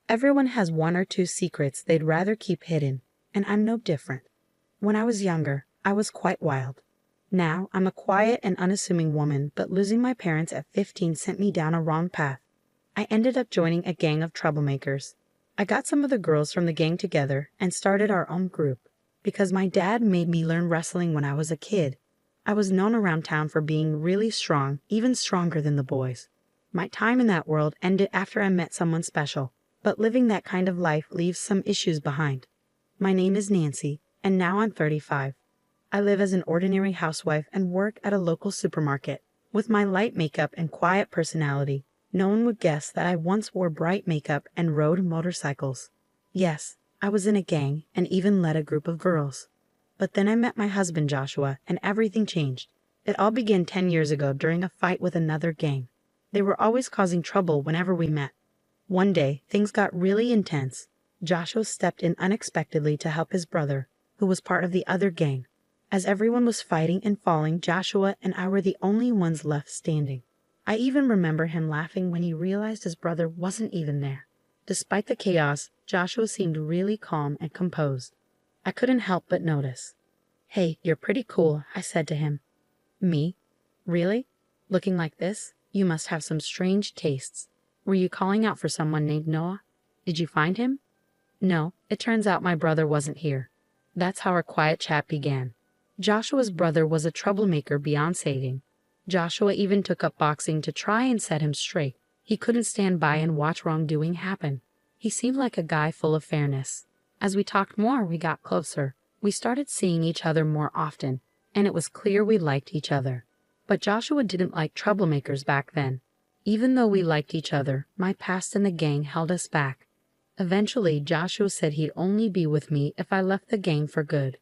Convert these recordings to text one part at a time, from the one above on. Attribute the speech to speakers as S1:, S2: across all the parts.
S1: Everyone has one or two secrets they'd rather keep hidden, and I'm no different. When I was younger, I was quite wild. Now, I'm a quiet and unassuming woman, but losing my parents at 15 sent me down a wrong path. I ended up joining a gang of troublemakers. I got some of the girls from the gang together and started our own group. Because my dad made me learn wrestling when I was a kid, I was known around town for being really strong, even stronger than the boys. My time in that world ended after I met someone special, but living that kind of life leaves some issues behind. My name is Nancy, and now I'm 35. I live as an ordinary housewife and work at a local supermarket. With my light makeup and quiet personality, no one would guess that I once wore bright makeup and rode motorcycles. Yes, I was in a gang and even led a group of girls. But then I met my husband Joshua and everything changed. It all began 10 years ago during a fight with another gang. They were always causing trouble whenever we met. One day, things got really intense. Joshua stepped in unexpectedly to help his brother, who was part of the other gang. As everyone was fighting and falling, Joshua and I were the only ones left standing. I even remember him laughing when he realized his brother wasn't even there. Despite the chaos, Joshua seemed really calm and composed. I couldn't help but notice. "Hey, you're pretty cool," I said to him. "Me? Really? Looking like this? You must have some strange tastes. Were you calling out for someone named Noah? Did you find him?" "No, it turns out my brother wasn't here." That's how our quiet chat began. Joshua's brother was a troublemaker beyond saving. Joshua even took up boxing to try and set him straight. He couldn't stand by and watch wrongdoing happen. He seemed like a guy full of fairness. As we talked more, we got closer. We started seeing each other more often, and it was clear we liked each other. But Joshua didn't like troublemakers back then. Even though we liked each other, my past in the gang held us back. Eventually, Joshua said he'd only be with me if I left the gang for good.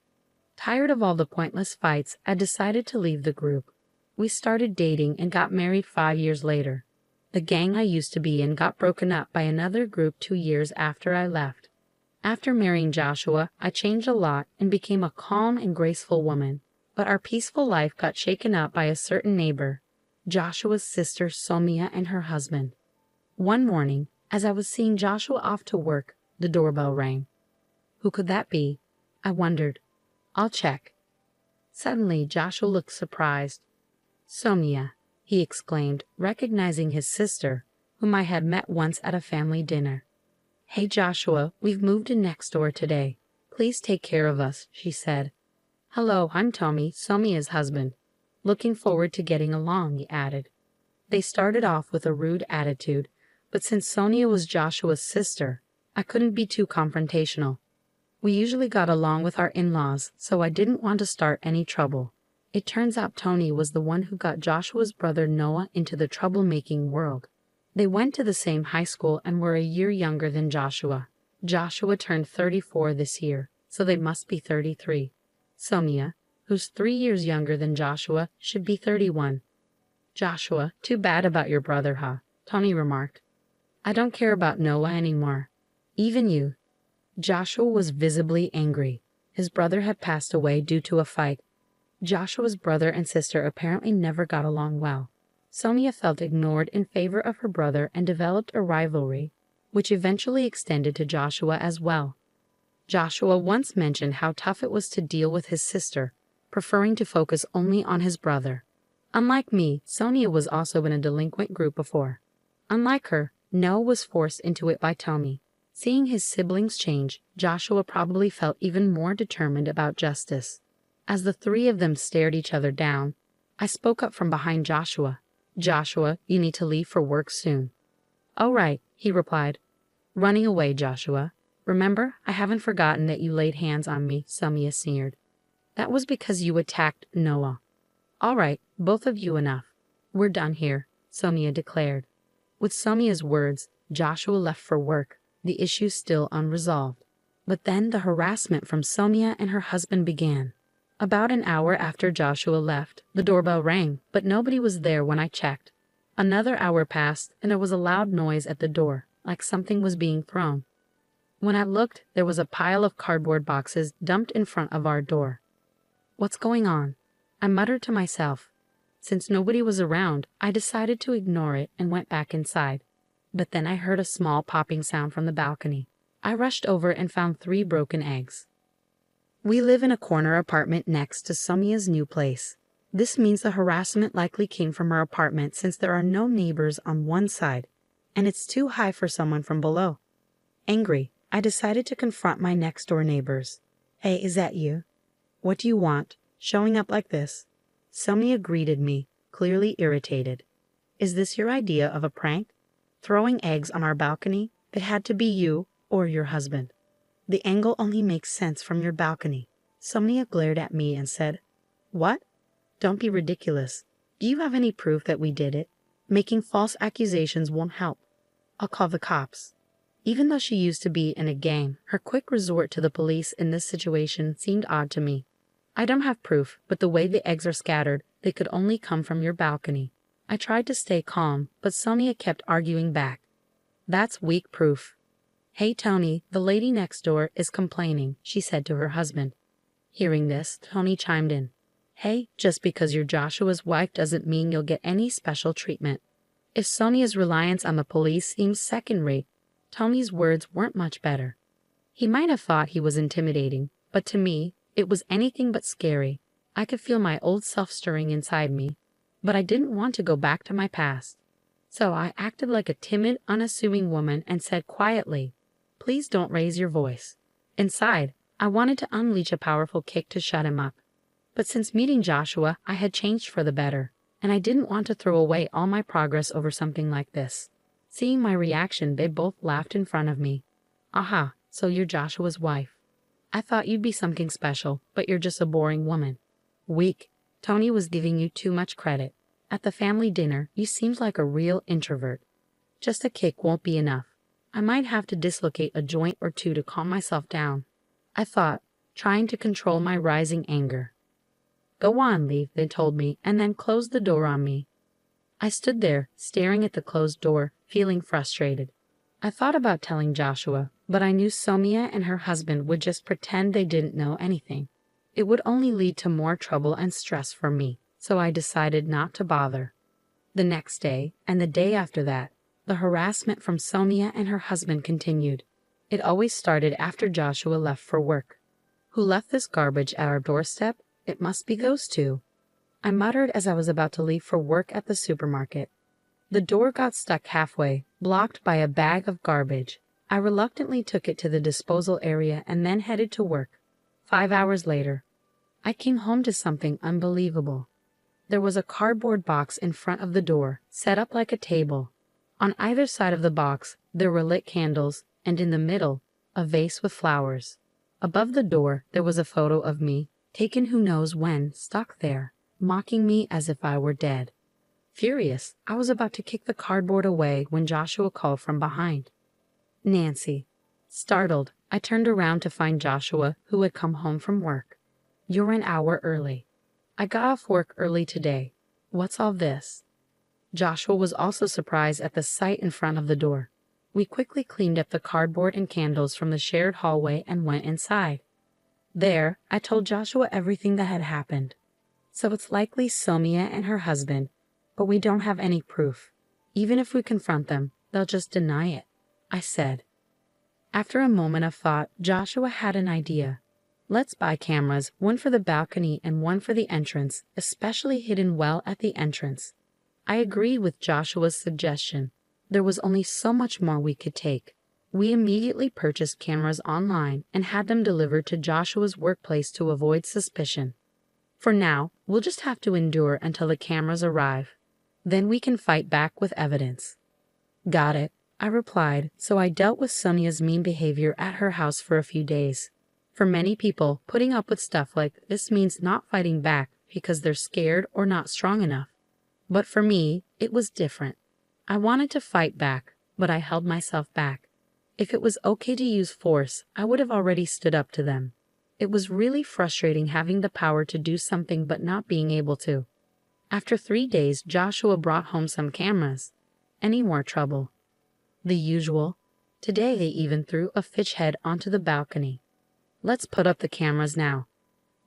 S1: Tired of all the pointless fights, I decided to leave the group. We started dating and got married 5 years later. The gang I used to be in got broken up by another group 2 years after I left. After marrying Joshua, I changed a lot and became a calm and graceful woman. But our peaceful life got shaken up by a certain neighbor, Joshua's sister Somia and her husband. One morning, as I was seeing Joshua off to work, the doorbell rang. Who could that be? I wondered. I'll check. Suddenly, Joshua looked surprised. "Somia," he exclaimed, recognizing his sister, whom I had met once at a family dinner. "Hey Joshua, we've moved in next door today. Please take care of us," she said. "Hello, I'm Tommy, Somia's husband. Looking forward to getting along," he added. They started off with a rude attitude, but since Sonia was Joshua's sister, I couldn't be too confrontational. We usually got along with our in-laws, so I didn't want to start any trouble. It turns out Tony was the one who got Joshua's brother Noah into the troublemaking world. They went to the same high school and were a year younger than Joshua. Joshua turned 34 this year, so they must be 33. Somia, who's 3 years younger than Joshua, should be 31. "Joshua, too bad about your brother, huh?" Tony remarked. "I don't care about Noah anymore. Even you." Joshua was visibly angry. His brother had passed away due to a fight. Joshua's brother and sister apparently never got along well. Somia felt ignored in favor of her brother and developed a rivalry, which eventually extended to Joshua as well. Joshua once mentioned how tough it was to deal with his sister, preferring to focus only on his brother. Unlike me, Sonia was also in a delinquent group before. Unlike her, Noah was forced into it by Tommy. Seeing his siblings change, Joshua probably felt even more determined about justice. As the three of them stared each other down, I spoke up from behind Joshua. "Joshua, you need to leave for work soon." "Oh right," he replied. "Running away, Joshua. Remember, I haven't forgotten that you laid hands on me," Somia sneered. "That was because you attacked Noah." "All right, both of you enough. We're done here," Somia declared. With Somia's words, Joshua left for work, the issue still unresolved. But then the harassment from Somia and her husband began. About an hour after Joshua left, the doorbell rang, but nobody was there when I checked. Another hour passed, and there was a loud noise at the door, like something was being thrown. When I looked, there was a pile of cardboard boxes dumped in front of our door. "What's going on?" I muttered to myself. Since nobody was around, I decided to ignore it and went back inside. But then I heard a small popping sound from the balcony. I rushed over and found 3 broken eggs. We live in a corner apartment next to Sonia's new place. This means the harassment likely came from her apartment since there are no neighbors on one side, and it's too high for someone from below. Angry, I decided to confront my next-door neighbors. "Hey, is that you? What do you want? Showing up like this?" Sonia greeted me, clearly irritated. "Is this your idea of a prank? Throwing eggs on our balcony? It had to be you or your husband. The angle only makes sense from your balcony." Sonia glared at me and said, "What? Don't be ridiculous. Do you have any proof that we did it? Making false accusations won't help. I'll call the cops." Even though she used to be in a gang, her quick resort to the police in this situation seemed odd to me. "I don't have proof, but the way the eggs are scattered, they could only come from your balcony." I tried to stay calm, but Sonia kept arguing back. "That's weak proof." "Hey Tony, the lady next door is complaining," she said to her husband. Hearing this, Tony chimed in. "Hey, just because you're Joshua's wife doesn't mean you'll get any special treatment." If Sonia's reliance on the police seems second-rate, Tony's words weren't much better. He might have thought he was intimidating, but to me, it was anything but scary. I could feel my old self stirring inside me, but I didn't want to go back to my past. So I acted like a timid, unassuming woman and said quietly, "Please don't raise your voice." Inside, I wanted to unleash a powerful kick to shut him up. But since meeting Joshua, I had changed for the better, and I didn't want to throw away all my progress over something like this. Seeing my reaction, they both laughed in front of me. "Aha, so you're Joshua's wife. I thought you'd be something special, but you're just a boring woman." "Weak. Tony was giving you too much credit. At the family dinner, you seemed like a real introvert. Just a kick won't be enough. I might have to dislocate a joint or two to calm myself down," I thought, trying to control my rising anger. "Go on, leave," they told me, and then closed the door on me. I stood there, staring at the closed door, feeling frustrated. I thought about telling Joshua, but I knew Sonia and her husband would just pretend they didn't know anything. It would only lead to more trouble and stress for me, so I decided not to bother. The next day, and the day after that, the harassment from Sonia and her husband continued. It always started after Joshua left for work. "Who left this garbage at our doorstep? It must be those 2. I muttered as I was about to leave for work at the supermarket. The door got stuck halfway, blocked by a bag of garbage. I reluctantly took it to the disposal area and then headed to work. 5 hours later, I came home to something unbelievable. There was a cardboard box in front of the door, set up like a table. On either side of the box, there were lit candles, and in the middle, a vase with flowers. Above the door, there was a photo of me, taken who knows when, stuck there, mocking me as if I were dead. Furious, I was about to kick the cardboard away when Joshua called from behind. "Nancy." Startled, I turned around to find Joshua, who had come home from work. "You're an hour early." "I got off work early today. What's all this?" Joshua was also surprised at the sight in front of the door. We quickly cleaned up the cardboard and candles from the shared hallway and went inside. There, I told Joshua everything that had happened. "So it's likely Sonia and her husband, but we don't have any proof. Even if we confront them, they'll just deny it," I said. After a moment of thought, Joshua had an idea. "Let's buy cameras, one for the balcony and one for the entrance, especially hidden well at the entrance." I agreed with Joshua's suggestion. There was only so much more we could take. We immediately purchased cameras online and had them delivered to Joshua's workplace to avoid suspicion. For now, we'll just have to endure until the cameras arrive. Then we can fight back with evidence. "Got it," I replied, so I dealt with Sonia's mean behavior at her house for a few days. For many people, putting up with stuff like this means not fighting back because they're scared or not strong enough. But for me, it was different. I wanted to fight back, but I held myself back. If it was okay to use force, I would have already stood up to them. It was really frustrating having the power to do something but not being able to. After 3 days, Joshua brought home some cameras. Any more trouble? The usual. Today they even threw a fish head onto the balcony. "Let's put up the cameras now.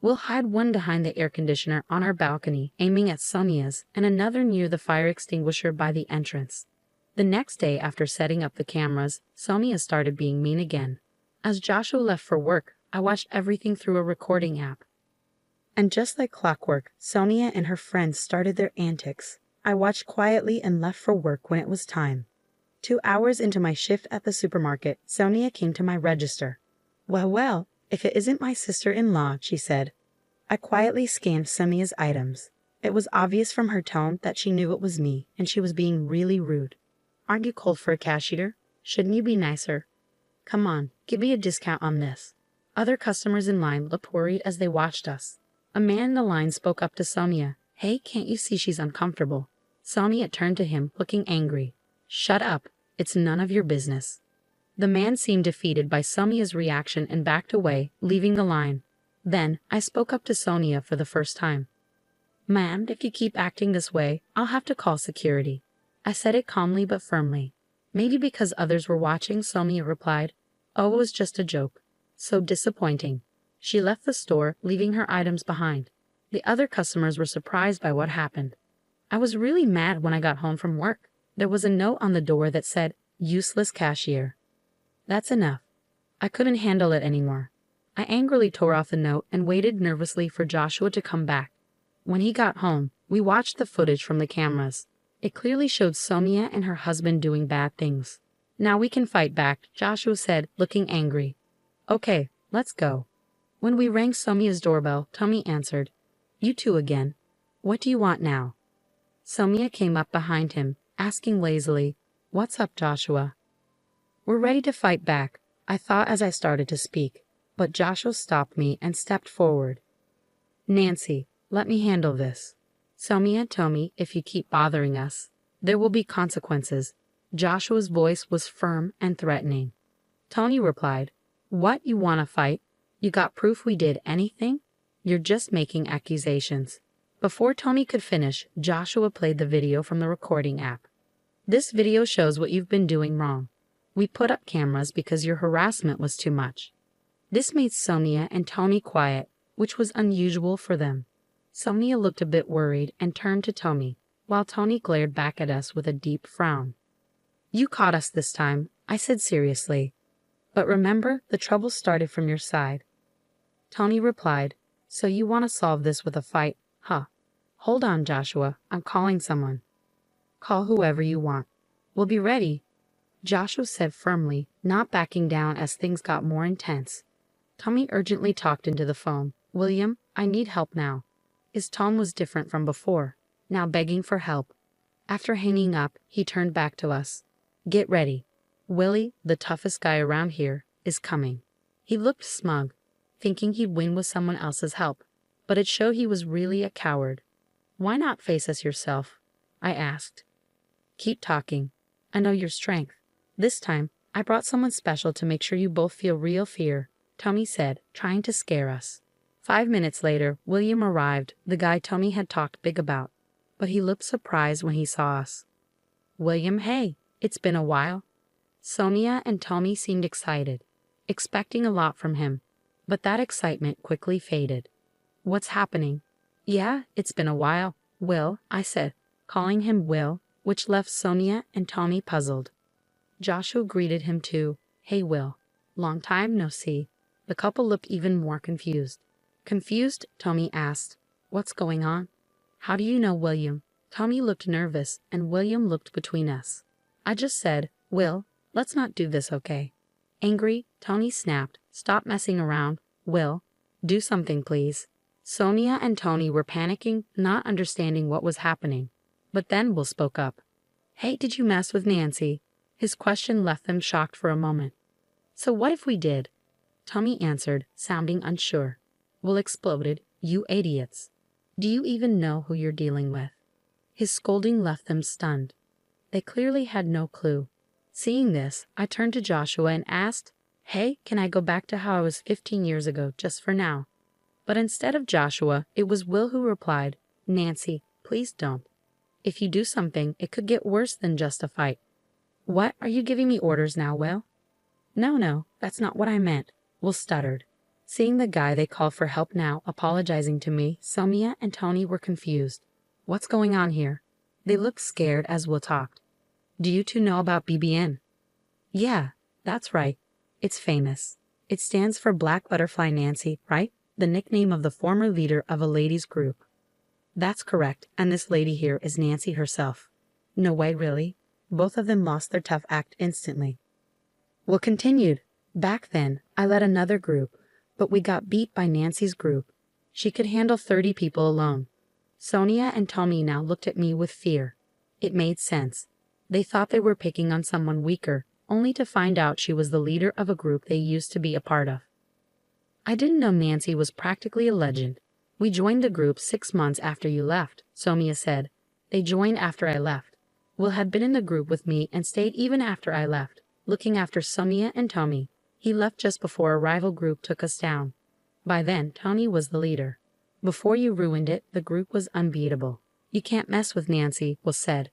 S1: We'll hide one behind the air conditioner on our balcony, aiming at Sonia's, and another near the fire extinguisher by the entrance. The next day after setting up the cameras, Sonia started being mean again. As Joshua left for work, I watched everything through a recording app. And just like clockwork, Sonia and her friends started their antics. I watched quietly and left for work when it was time. 2 hours into my shift at the supermarket, Sonia came to my register. Well, if it isn't my sister-in-law, she said. I quietly scanned Sonia's items. It was obvious from her tone that she knew it was me, and she was being really rude. Aren't you cold for a cash eater? Shouldn't you be nicer? Come on, give me a discount on this. Other customers in line looked worried as they watched us. A man in the line spoke up to Sonia. Hey, can't you see she's uncomfortable? Sonia turned to him, looking angry. Shut up. It's none of your business. The man seemed defeated by Sonia's reaction and backed away, leaving the line. Then, I spoke up to Sonia for the first time. Ma'am, if you keep acting this way, I'll have to call security. I said it calmly but firmly. Maybe because others were watching, Sonia replied. Oh, it was just a joke. So disappointing. She left the store, leaving her items behind. The other customers were surprised by what happened. I was really mad when I got home from work. There was a note on the door that said, useless cashier. That's enough. I couldn't handle it anymore. I angrily tore off the note and waited nervously for Joshua to come back. When he got home, we watched the footage from the cameras. It clearly showed Sonia and her husband doing bad things. Now we can fight back, Joshua said, looking angry. Okay, let's go. When we rang Sonia's doorbell, Tommy answered. You two again. What do you want now? Sonia came up behind him, asking lazily, What's up, Joshua? We're ready to fight back, I thought as I started to speak, but Joshua stopped me and stepped forward. Nancy, let me handle this. Sonia told me if you keep bothering us, there will be consequences. Joshua's voice was firm and threatening. Tony replied, What, you want to fight? You got proof we did anything? You're just making accusations. Before Tony could finish, Joshua played the video from the recording app. This video shows what you've been doing wrong. We put up cameras because your harassment was too much. This made Sonia and Tony quiet, which was unusual for them. Sonia looked a bit worried and turned to Tony, while Tony glared back at us with a deep frown. You caught us this time, I said seriously. But remember, the trouble started from your side. Tony replied, So you want to solve this with a fight, huh? Hold on, Joshua, I'm calling someone. Call whoever you want. We'll be ready, Joshua said firmly, not backing down as things got more intense. Tommy urgently talked into the phone. William, I need help now. His tone was different from before, now begging for help. After hanging up, he turned back to us. Get ready. Willie, the toughest guy around here, is coming. He looked smug, thinking he'd win with someone else's help, but it showed he was really a coward. Why not face us yourself? I asked. Keep talking. I know your strength. This time, I brought someone special to make sure you both feel real fear, Tommy said, trying to scare us. 5 minutes later, William arrived, the guy Tommy had talked big about, but he looked surprised when he saw us. William, hey, it's been a while. Sonia and Tommy seemed excited, expecting a lot from him, but that excitement quickly faded. What's happening? Yeah, it's been a while, Will, I said, calling him Will, which left Sonia and Tommy puzzled. Joshua greeted him too. Hey, Will. Long time no see. The couple looked even more confused. Confused, Tommy asked, What's going on? How do you know William? Tommy looked nervous, and William looked between us. I just said, Will, let's not do this, okay? Angry, Tony snapped, Stop messing around. Will, do something, please. Sonia and Tony were panicking, not understanding what was happening. But then Will spoke up. Hey, did you mess with Nancy? His question left them shocked for a moment. So what if we did? Tommy answered, sounding unsure. Will exploded, You idiots. Do you even know who you're dealing with? His scolding left them stunned. They clearly had no clue. Seeing this, I turned to Joshua and asked, Hey, can I go back to how I was 15 years ago, just for now? But instead of Joshua, it was Will who replied, Nancy, please don't. If you do something, it could get worse than just a fight. What, are you giving me orders now, Will? No, that's not what I meant, Will stuttered. Seeing the guy they called for help now apologizing to me, Sonia and Tony were confused. What's going on here? They looked scared as Will talked. Do you two know about BBN? Yeah, that's right. It's famous. It stands for Black Butterfly Nancy, right? The nickname of the former leader of a ladies' group. That's correct, and this lady here is Nancy herself. No way, really? Both of them lost their tough act instantly. Well, continued. Back then, I led another group, but we got beat by Nancy's group. She could handle 30 people alone. Sonia and Tommy now looked at me with fear. It made sense. They thought they were picking on someone weaker, only to find out she was the leader of a group they used to be a part of. I didn't know Nancy was practically a legend. We joined the group 6 months after you left, Sonia said. They joined after I left. Will had been in the group with me and stayed even after I left, looking after Sonia and Tommy. He left just before a rival group took us down. By then, Tommy was the leader. Before you ruined it, the group was unbeatable. You can't mess with Nancy, was said.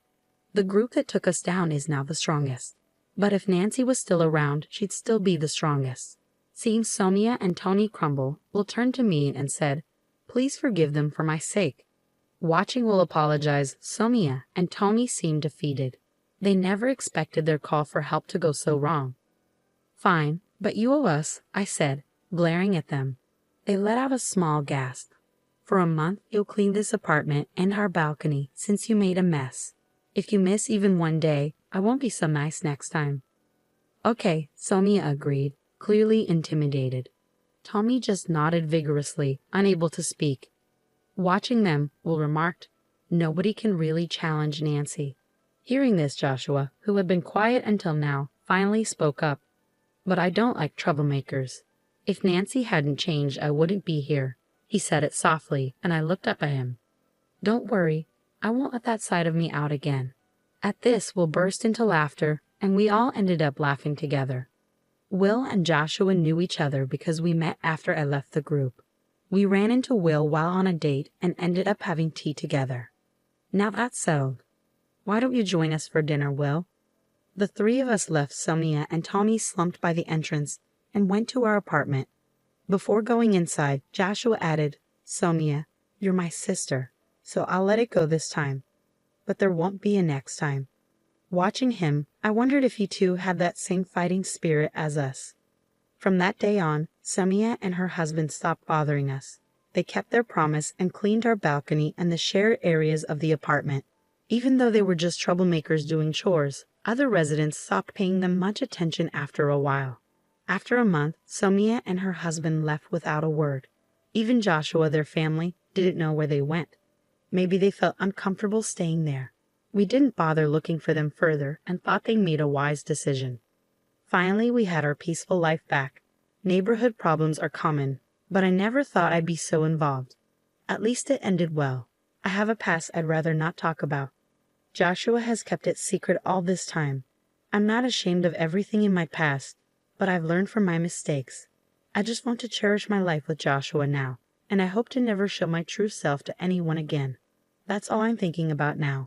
S1: The group that took us down is now the strongest. But if Nancy was still around, she'd still be the strongest. Seeing Sonia and Tony crumble, Will turned to me and said, "Please forgive them for my sake." Watching Will apologize, Sonia and Tony seemed defeated. They never expected their call for help to go so wrong. "Fine, but you owe us," I said, glaring at them. They let out a small gasp. "For a month, you'll clean this apartment and our balcony since you made a mess. If you miss even one day, I won't be so nice next time." "Okay," Sonia agreed, clearly intimidated. Tommy just nodded vigorously, unable to speak. Watching them, Will remarked, "Nobody can really challenge Nancy." Hearing this, Joshua, who had been quiet until now, finally spoke up. "But I don't like troublemakers. If Nancy hadn't changed, I wouldn't be here." He said it softly, and I looked up at him. "Don't worry, I won't let that side of me out again." At this, Will burst into laughter, and we all ended up laughing together. Will and Joshua knew each other because we met after I left the group. We ran into Will while on a date and ended up having tea together. Now that's settled. Why don't you join us for dinner, Will? The three of us left Sonia and Tommy slumped by the entrance and went to our apartment. Before going inside, Joshua added, "Sonia, you're my sister, so I'll let it go this time. But there won't be a next time." Watching him, I wondered if he too had that same fighting spirit as us. From that day on, Sonia and her husband stopped bothering us. They kept their promise and cleaned our balcony and the shared areas of the apartment. Even though they were just troublemakers doing chores, other residents stopped paying them much attention after a while. After a month, Sonia and her husband left without a word. Even Joshua, their family, didn't know where they went. Maybe they felt uncomfortable staying there. We didn't bother looking for them further and thought they made a wise decision. Finally, we had our peaceful life back. Neighborhood problems are common, but I never thought I'd be so involved. At least it ended well. I have a past I'd rather not talk about. Joshua has kept it secret all this time. I'm not ashamed of everything in my past, but I've learned from my mistakes. I just want to cherish my life with Joshua now, and I hope to never show my true self to anyone again. That's all I'm thinking about now.